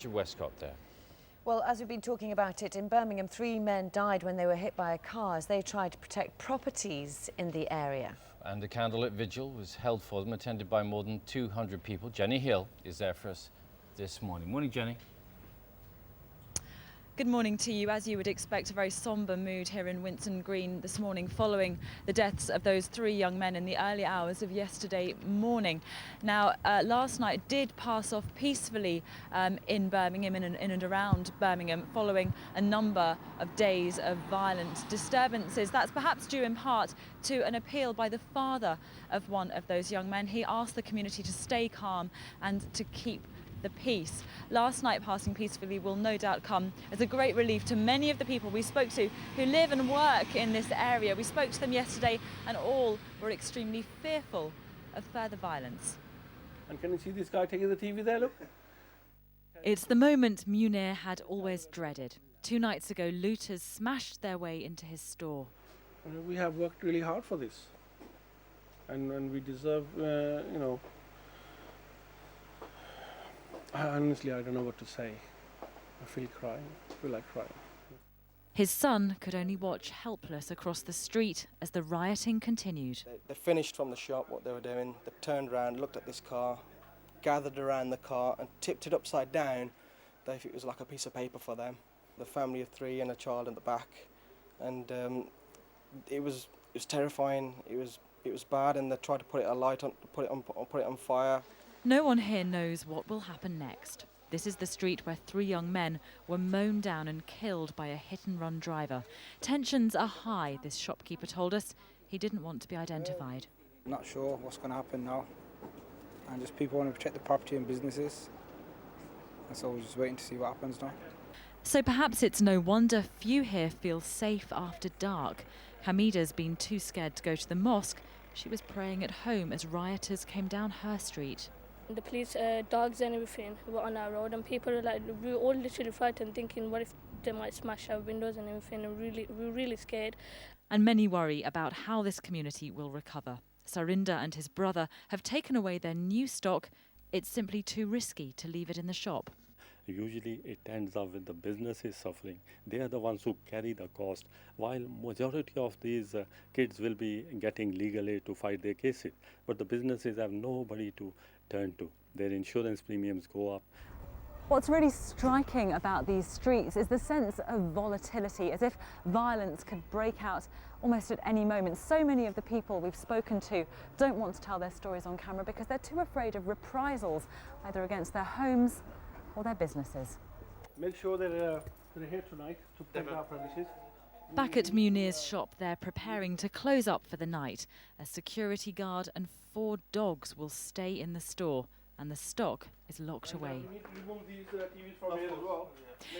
Westcott there. Well, as we've been talking about it, in Birmingham, 3 men died when they were hit by a car as they tried to protect properties in the area. And a candlelit vigil was held for them, attended by more than 200 people. Jenny Hill is there for us this morning. Morning, Jenny. Good morning to you. As you would expect, a very sombre mood here in Winson Green this morning following the deaths of those 3 young men in the early hours of yesterday morning. Now, last night did pass off peacefully in Birmingham, in and around Birmingham, following a number of days of violent disturbances. That's perhaps due in part to an appeal by the father of one of those young men. He asked the community to stay calm and to keep the peace. Last night passing peacefully will no doubt come as a great relief to many of the people we spoke to who live and work in this area. We spoke to them yesterday and all were extremely fearful of further violence. And can you see this guy taking the TV there, look? It's the moment Munir had always dreaded. 2 nights ago, looters smashed their way into his store. We have worked really hard for this. And we deserve, honestly, I don't know what to say. I feel like crying. His son could only watch helpless across the street as the rioting continued. They finished from the shop what they were doing. They turned around, looked at this car, gathered around the car and tipped it upside down. They thought it was like a piece of paper for them. The family of 3 and a child in the back, and it was terrifying. It was bad, and they tried to put it on fire. No one here knows what will happen next. This is the street where 3 young men were mown down and killed by a hit-and-run driver. Tensions are high, this shopkeeper told us. He didn't want to be identified. Not sure what's going to happen now. And just people want to protect the property and businesses. And so we're just waiting to see what happens now. So perhaps it's no wonder few here feel safe after dark. Hamida's been too scared to go to the mosque. She was praying at home as rioters came down her street. The police, dogs and everything were on our road, and people were like, we were all literally frightened, thinking what if they might smash our windows and everything, and we were really scared. And many worry about how this community will recover. Sarinder and his brother have taken away their new stock. It's simply too risky to leave it in the shop. Usually it ends up with the businesses suffering. They are the ones who carry the cost, while majority of these kids will be getting legal aid to fight their cases. But the businesses have nobody to turn to. Their insurance premiums go up. What's really striking about these streets is the sense of volatility, as if violence could break out almost at any moment. So many of the people we've spoken to don't want to tell their stories on camera because they're too afraid of reprisals, either against their homes or their businesses. Make sure they're here tonight to protect our premises. Back at Munir's shop, they're preparing to close up for the night. A security guard and 4 dogs will stay in the store, and the stock is locked away. We need to remove these TVs from here as well.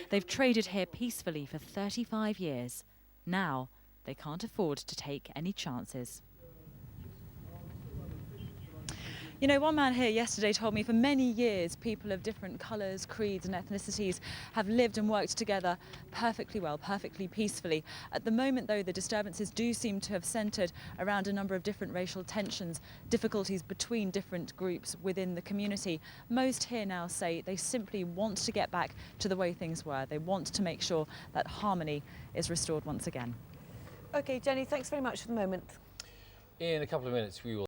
They've traded here peacefully for 35 years. Now, they can't afford to take any chances. You know, one man here yesterday told me for many years people of different colours, creeds and ethnicities have lived and worked together perfectly well, perfectly peacefully. At the moment, though, the disturbances do seem to have centred around a number of different racial tensions, difficulties between different groups within the community. Most here now say they simply want to get back to the way things were. They want to make sure that harmony is restored once again. OK, Jenny, thanks very much for the moment. In a couple of minutes, we will